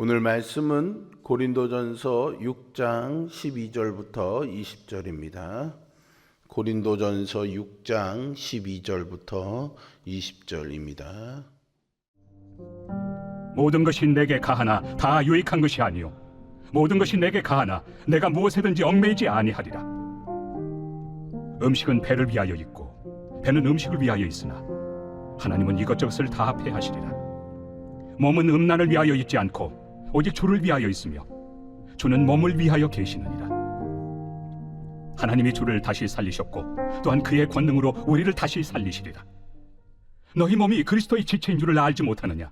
오늘 말씀은 고린도전서 6장 12절부터 20절입니다. 고린도전서 6장 12절부터 20절입니다. 모든 것이 내게 가하나 다 유익한 것이 아니요 모든 것이 내게 가하나 내가 무엇에든지 얽매이지 아니하리라. 음식은 배를 위하여 있고 배는 음식을 위하여 있으나 하나님은 이것저것을 다 합해하시리라. 몸은 음란을 위하여 있지 않고 오직 주를 위하여 있으며 주는 몸을 위하여 계시느니라. 하나님이 주를 다시 살리셨고 또한 그의 권능으로 우리를 다시 살리시리라. 너희 몸이 그리스도의 지체인 줄을 알지 못하느냐?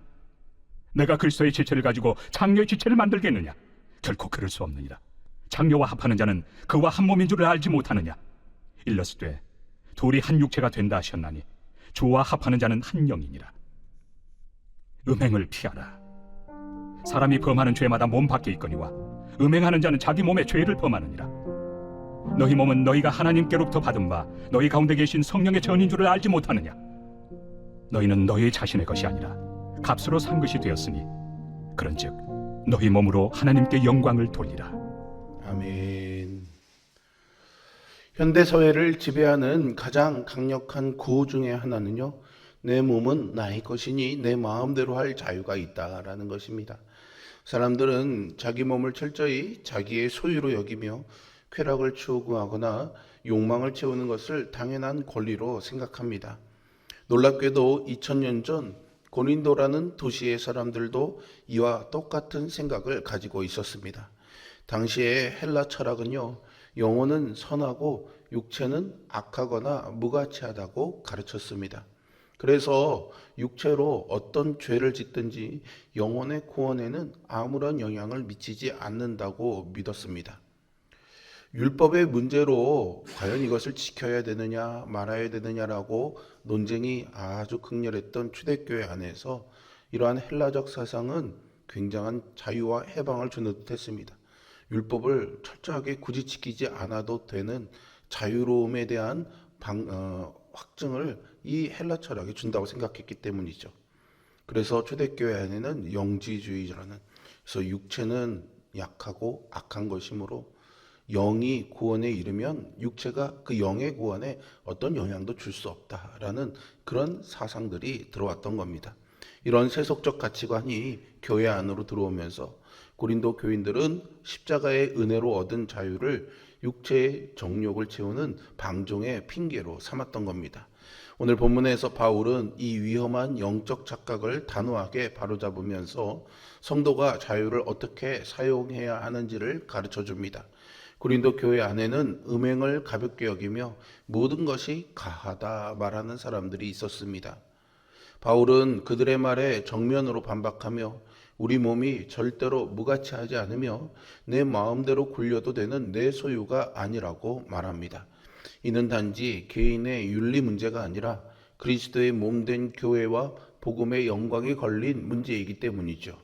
내가 그리스도의 지체를 가지고 장녀의 지체를 만들겠느냐? 결코 그럴 수 없느니라. 장녀와 합하는 자는 그와 한 몸인 줄을 알지 못하느냐? 일러스되 둘이 한 육체가 된다 하셨나니 주와 합하는 자는 한 영이니라. 음행을 피하라. 사람이 범하는 죄마다 몸 밖에 있거니와 음행하는 자는 자기 몸에 죄를 범하느니라. 너희 몸은 너희가 하나님께로부터 받은 바 너희 가운데 계신 성령의 전인 줄을 알지 못하느냐? 너희는 너희 자신의 것이 아니라 값으로 산 것이 되었으니 그런즉 너희 몸으로 하나님께 영광을 돌리라. 아멘. 현대 사회를 지배하는 가장 강력한 구호 중에 하나는요, 내 몸은 나의 것이니 내 마음대로 할 자유가 있다라는 것입니다. 사람들은 자기 몸을 철저히 자기의 소유로 여기며 쾌락을 추구하거나 욕망을 채우는 것을 당연한 권리로 생각합니다. 놀랍게도 2000년 전 고린도라는 도시의 사람들도 이와 똑같은 생각을 가지고 있었습니다. 당시의 헬라 철학은요, 영혼은 선하고 육체는 악하거나 무가치하다고 가르쳤습니다. 그래서 육체로 어떤 죄를 짓든지 영혼의 구원에는 아무런 영향을 미치지 않는다고 믿었습니다. 율법의 문제로 과연 이것을 지켜야 되느냐 말아야 되느냐라고 논쟁이 아주 극렬했던 초대교회 안에서 이러한 헬라적 사상은 굉장한 자유와 해방을 주는 듯했습니다. 율법을 철저하게 굳이 지키지 않아도 되는 자유로움에 대한 확증을 이 헬라 철학이 준다고 생각했기 때문이죠. 그래서 초대교회 안에는 영지주의라는, 그래서 육체는 약하고 악한 것이므로 영이 구원에 이르면 육체가 그 영의 구원에 어떤 영향도 줄 수 없다라는 그런 사상들이 들어왔던 겁니다. 이런 세속적 가치관이 교회 안으로 들어오면서 고린도 교인들은 십자가의 은혜로 얻은 자유를 육체의 정욕을 채우는 방종의 핑계로 삼았던 겁니다. 오늘 본문에서 바울은 이 위험한 영적 착각을 단호하게 바로잡으면서 성도가 자유를 어떻게 사용해야 하는지를 가르쳐 줍니다. 고린도 교회 안에는 음행을 가볍게 여기며 모든 것이 가하다 말하는 사람들이 있었습니다. 바울은 그들의 말에 정면으로 반박하며 우리 몸이 절대로 무가치하지 않으며 내 마음대로 굴려도 되는 내 소유가 아니라고 말합니다. 이는 단지 개인의 윤리 문제가 아니라 그리스도의 몸된 교회와 복음의 영광이 걸린 문제이기 때문이죠.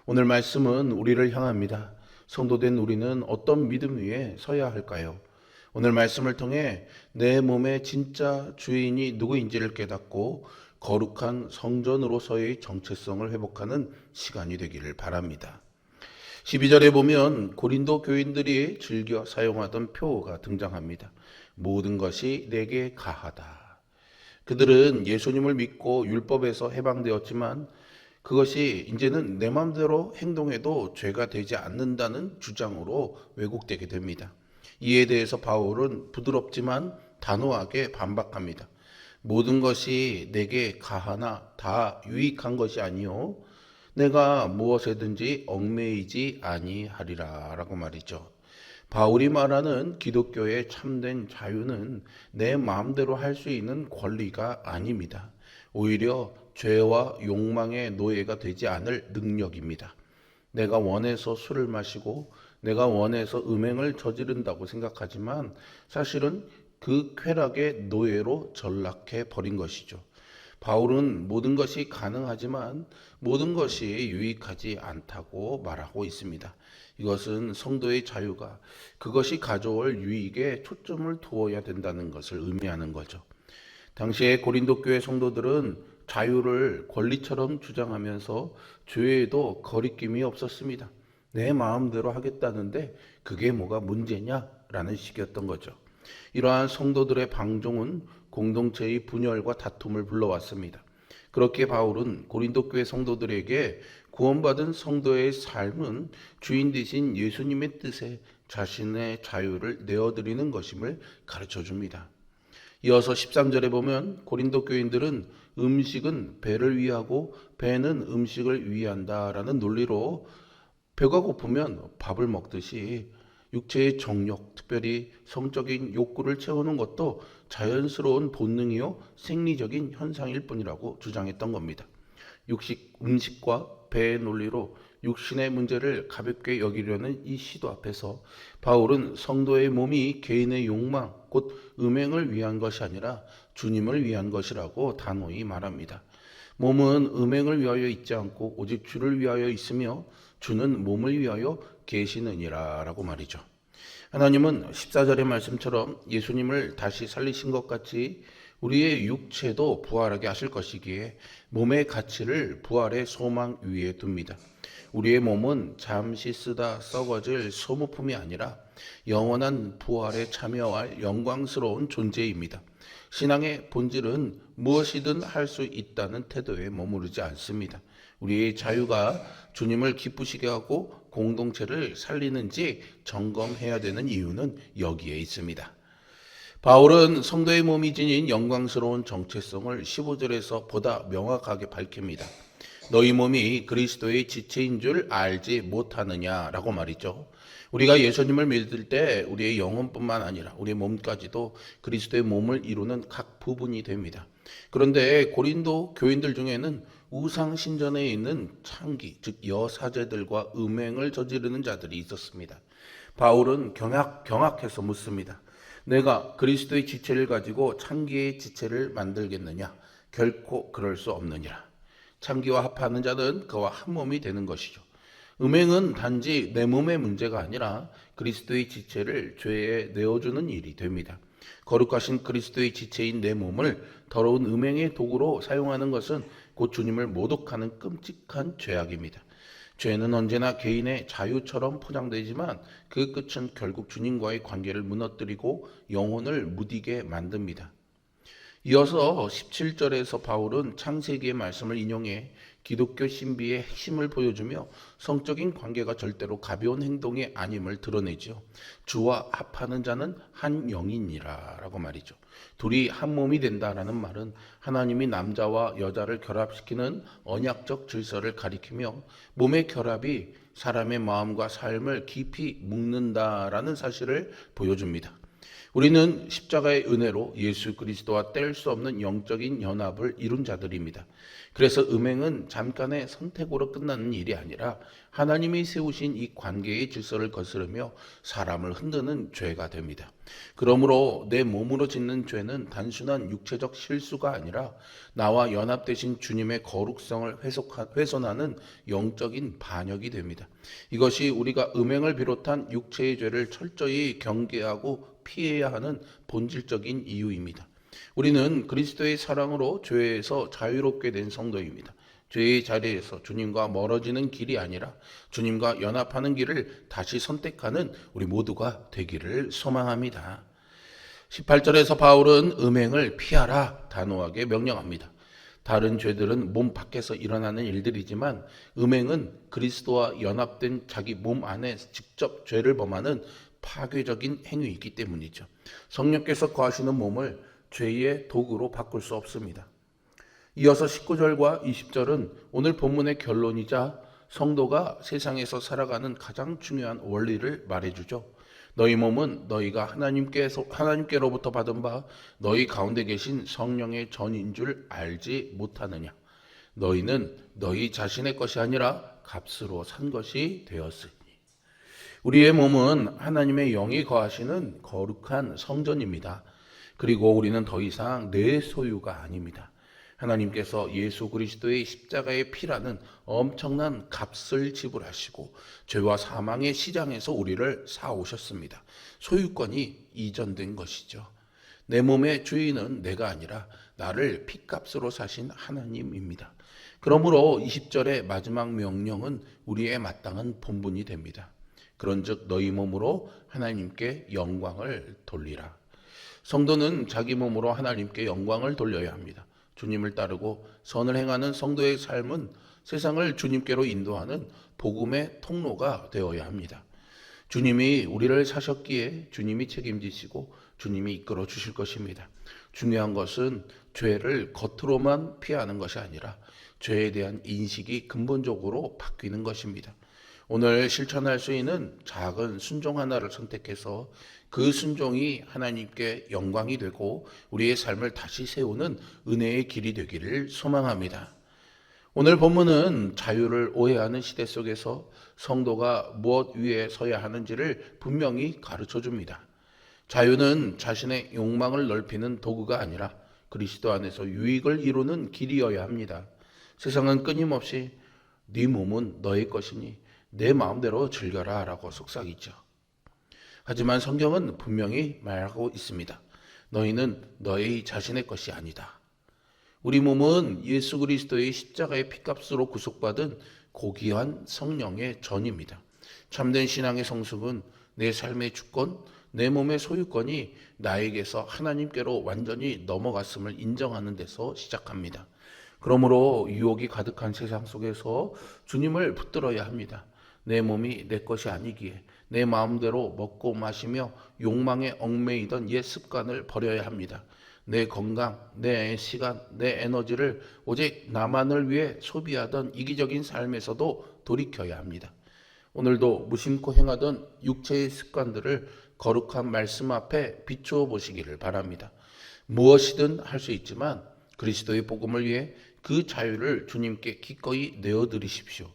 오늘 말씀은 우리를 향합니다. 성도된 우리는 어떤 믿음 위에 서야 할까요? 오늘 말씀을 통해 내 몸의 진짜 주인이 누구인지를 깨닫고 거룩한 성전으로서의 정체성을 회복하는 시간이 되기를 바랍니다. 12절에 보면 고린도 교인들이 즐겨 사용하던 표어가 등장합니다. 모든 것이 내게 가하다. 그들은 예수님을 믿고 율법에서 해방되었지만 그것이 이제는 내 마음대로 행동해도 죄가 되지 않는다는 주장으로 왜곡되게 됩니다. 이에 대해서 바울은 부드럽지만 단호하게 반박합니다. 모든 것이 내게 가하나 다 유익한 것이 아니요 내가 무엇에든지 얽매이지 아니하리라 라고 말이죠. 바울이 말하는 기독교의 참된 자유는 내 마음대로 할 수 있는 권리가 아닙니다. 오히려 죄와 욕망의 노예가 되지 않을 능력입니다. 내가 원해서 술을 마시고 내가 원해서 음행을 저지른다고 생각하지만 사실은 그 쾌락의 노예로 전락해 버린 것이죠. 바울은 모든 것이 가능하지만 모든 것이 유익하지 않다고 말하고 있습니다. 이것은 성도의 자유가 그것이 가져올 유익에 초점을 두어야 된다는 것을 의미하는 거죠. 당시에 고린도 교회 성도들은 자유를 권리처럼 주장하면서 죄에도 거리낌이 없었습니다. 내 마음대로 하겠다는데 그게 뭐가 문제냐라는 식이었던 거죠. 이러한 성도들의 방종은 공동체의 분열과 다툼을 불러왔습니다. 그렇게 바울은 고린도 교회 성도들에게 구원받은 성도의 삶은 주인 되신 예수님의 뜻에 자신의 자유를 내어드리는 것임을 가르쳐 줍니다. 이어서 13절에 보면 고린도 교인들은 음식은 배를 위하고 배는 음식을 위한다라는 논리로 배가 고프면 밥을 먹듯이 육체의 정욕, 특별히 성적인 욕구를 채우는 것도 자연스러운 본능이요 생리적인 현상일 뿐이라고 주장했던 겁니다. 음식과 배의 논리로 육신의 문제를 가볍게 여기려는 이 시도 앞에서 바울은 성도의 몸이 개인의 욕망, 곧 음행을 위한 것이 아니라 주님을 위한 것이라고 단호히 말합니다. 몸은 음행을 위하여 있지 않고 오직 주를 위하여 있으며 주는 몸을 위하여 계시느니라 라고 말이죠. 하나님은 14절의 말씀처럼 예수님을 다시 살리신 것 같이 우리의 육체도 부활하게 하실 것이기에 몸의 가치를 부활의 소망 위에 둡니다. 우리의 몸은 잠시 쓰다 썩어질 소모품이 아니라 영원한 부활에 참여할 영광스러운 존재입니다. 신앙의 본질은 무엇이든 할 수 있다는 태도에 머무르지 않습니다. 우리의 자유가 주님을 기쁘시게 하고 공동체를 살리는지 점검해야 되는 이유는 여기에 있습니다. 바울은 성도의 몸이 지닌 영광스러운 정체성을 15절에서 보다 명확하게 밝힙니다. 너희 몸이 그리스도의 지체인 줄 알지 못하느냐라고 말이죠. 우리가 예수님을 믿을 때 우리의 영혼뿐만 아니라 우리의 몸까지도 그리스도의 몸을 이루는 각 부분이 됩니다. 그런데 고린도 교인들 중에는 우상 신전에 있는 창기, 즉 여사제들과 음행을 저지르는 자들이 있었습니다. 바울은 경악해서 묻습니다. 내가 그리스도의 지체를 가지고 창기의 지체를 만들겠느냐? 결코 그럴 수 없느니라. 창기와 합하는 자는 그와 한 몸이 되는 것이죠. 음행은 단지 내 몸의 문제가 아니라 그리스도의 지체를 죄에 내어주는 일이 됩니다. 거룩하신 그리스도의 지체인 내 몸을 더러운 음행의 도구로 사용하는 것은 곧 주님을 모독하는 끔찍한 죄악입니다. 죄는 언제나 개인의 자유처럼 포장되지만 그 끝은 결국 주님과의 관계를 무너뜨리고 영혼을 무디게 만듭니다. 이어서 17절에서 바울은 창세기의 말씀을 인용해 기독교 신비의 핵심을 보여주며 성적인 관계가 절대로 가벼운 행동이 아님을 드러내죠. 주와 합하는 자는 한 영이니라 라고 말이죠. 둘이 한 몸이 된다라는 말은 하나님이 남자와 여자를 결합시키는 언약적 질서를 가리키며 몸의 결합이 사람의 마음과 삶을 깊이 묶는다라는 사실을 보여줍니다. 우리는 십자가의 은혜로 예수 그리스도와 뗄 수 없는 영적인 연합을 이룬 자들입니다. 그래서 음행은 잠깐의 선택으로 끝나는 일이 아니라 하나님이 세우신 이 관계의 질서를 거스르며 사람을 흔드는 죄가 됩니다. 그러므로 내 몸으로 짓는 죄는 단순한 육체적 실수가 아니라 나와 연합되신 주님의 거룩성을 훼손하는 영적인 반역이 됩니다. 이것이 우리가 음행을 비롯한 육체의 죄를 철저히 경계하고 피해야 하는 본질적인 이유입니다. 우리는 그리스도의 사랑으로 죄에서 자유롭게 된 성도입니다. 죄의 자리에서 주님과 멀어지는 길이 아니라 주님과 연합하는 길을 다시 선택하는 우리 모두가 되기를 소망합니다. 18절에서 바울은 음행을 피하라 단호하게 명령합니다. 다른 죄들은 몸 밖에서 일어나는 일들이지만 음행은 그리스도와 연합된 자기 몸 안에 직접 죄를 범하는 파괴적인 행위이기 때문이죠. 성령께서 거하시는 몸을 죄의 도구로 바꿀 수 없습니다. 이어서 19절과 20절은 오늘 본문의 결론이자 성도가 세상에서 살아가는 가장 중요한 원리를 말해주죠. 너희 몸은 너희가 하나님께로부터 받은 바 너희 가운데 계신 성령의 전인 줄 알지 못하느냐. 너희는 너희 자신의 것이 아니라 값으로 산 것이 되었으니. 우리의 몸은 하나님의 영이 거하시는 거룩한 성전입니다. 그리고 우리는 더 이상 내 소유가 아닙니다. 하나님께서 예수 그리스도의 십자가의 피라는 엄청난 값을 지불하시고 죄와 사망의 시장에서 우리를 사오셨습니다. 소유권이 이전된 것이죠. 내 몸의 주인은 내가 아니라 나를 핏값으로 사신 하나님입니다. 그러므로 20절의 마지막 명령은 우리의 마땅한 본분이 됩니다. 그런즉 너희 몸으로 하나님께 영광을 돌리라. 성도는 자기 몸으로 하나님께 영광을 돌려야 합니다. 주님을 따르고 선을 행하는 성도의 삶은 세상을 주님께로 인도하는 복음의 통로가 되어야 합니다. 주님이 우리를 사셨기에 주님이 책임지시고 주님이 이끌어 주실 것입니다. 중요한 것은 죄를 겉으로만 피하는 것이 아니라 죄에 대한 인식이 근본적으로 바뀌는 것입니다. 오늘 실천할 수 있는 작은 순종 하나를 선택해서 그 순종이 하나님께 영광이 되고 우리의 삶을 다시 세우는 은혜의 길이 되기를 소망합니다. 오늘 본문은 자유를 오해하는 시대 속에서 성도가 무엇 위에 서야 하는지를 분명히 가르쳐 줍니다. 자유는 자신의 욕망을 넓히는 도구가 아니라 그리스도 안에서 유익을 이루는 길이어야 합니다. 세상은 끊임없이 네 몸은 너의 것이니 내 마음대로 즐겨라 라고 속삭이죠. 하지만 성경은 분명히 말하고 있습니다. 너희는 너희 자신의 것이 아니다. 우리 몸은 예수 그리스도의 십자가의 피값으로 구속받은 고귀한 성령의 전입니다. 참된 신앙의 성숙은 내 삶의 주권, 내 몸의 소유권이 나에게서 하나님께로 완전히 넘어갔음을 인정하는 데서 시작합니다. 그러므로 유혹이 가득한 세상 속에서 주님을 붙들어야 합니다. 내 몸이 내 것이 아니기에 내 마음대로 먹고 마시며 욕망에 얽매이던 옛 습관을 버려야 합니다. 내 건강, 내 시간, 내 에너지를 오직 나만을 위해 소비하던 이기적인 삶에서도 돌이켜야 합니다. 오늘도 무심코 행하던 육체의 습관들을 거룩한 말씀 앞에 비추어 보시기를 바랍니다. 무엇이든 할 수 있지만 그리스도의 복음을 위해 그 자유를 주님께 기꺼이 내어드리십시오.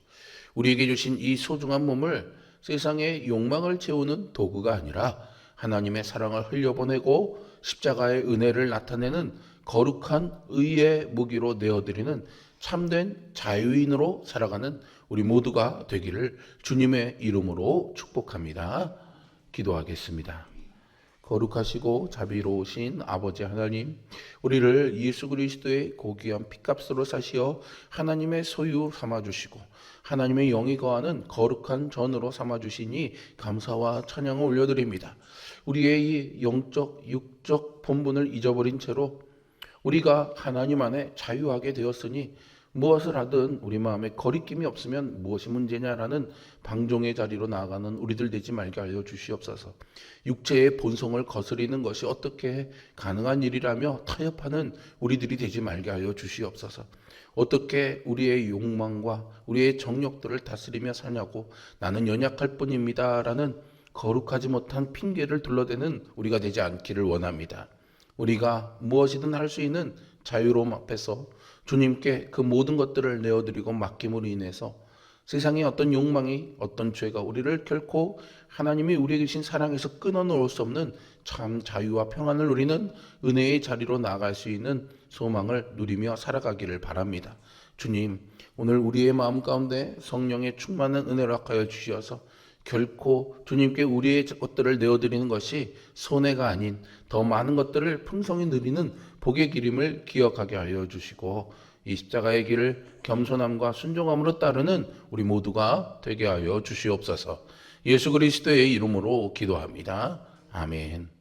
우리에게 주신 이 소중한 몸을 세상의 욕망을 채우는 도구가 아니라 하나님의 사랑을 흘려보내고 십자가의 은혜를 나타내는 거룩한 의의 무기로 내어드리는 참된 자유인으로 살아가는 우리 모두가 되기를 주님의 이름으로 축복합니다. 기도하겠습니다. 거룩하시고 자비로우신 아버지 하나님, 우리를 예수 그리스도의 고귀한 피값으로 사시어 하나님의 소유 삼아주시고 하나님의 영이 거하는 거룩한 전으로 삼아주시니 감사와 찬양을 올려드립니다. 우리의 이 영적, 육적 본분을 잊어버린 채로 우리가 하나님 안에 자유하게 되었으니 무엇을 하든 우리 마음에 거리낌이 없으면 무엇이 문제냐라는 방종의 자리로 나아가는 우리들 되지 말게 하여 주시옵소서. 육체의 본성을 거스리는 것이 어떻게 가능한 일이라며 타협하는 우리들이 되지 말게 하여 주시옵소서. 어떻게 우리의 욕망과 우리의 정욕들을 다스리며 사냐고 나는 연약할 뿐입니다 라는 거룩하지 못한 핑계를 둘러대는 우리가 되지 않기를 원합니다. 우리가 무엇이든 할 수 있는 자유로움 앞에서 주님께 그 모든 것들을 내어드리고 맡김으로 인해서 세상의 어떤 욕망이, 어떤 죄가 우리를 결코 하나님이 우리에게 주신 사랑에서 끊어놓을 수 없는 참 자유와 평안을 누리는 은혜의 자리로 나아갈 수 있는 소망을 누리며 살아가기를 바랍니다. 주님, 오늘 우리의 마음 가운데 성령의 충만한 은혜를 허락하여 주시어서 결코 주님께 우리의 것들을 내어드리는 것이 손해가 아닌 더 많은 것들을 풍성히 누리는 복의 기림을 기억하게 하여 주시고 이 십자가의 길을 겸손함과 순종함으로 따르는 우리 모두가 되게 하여 주시옵소서. 예수 그리스도의 이름으로 기도합니다. 아멘.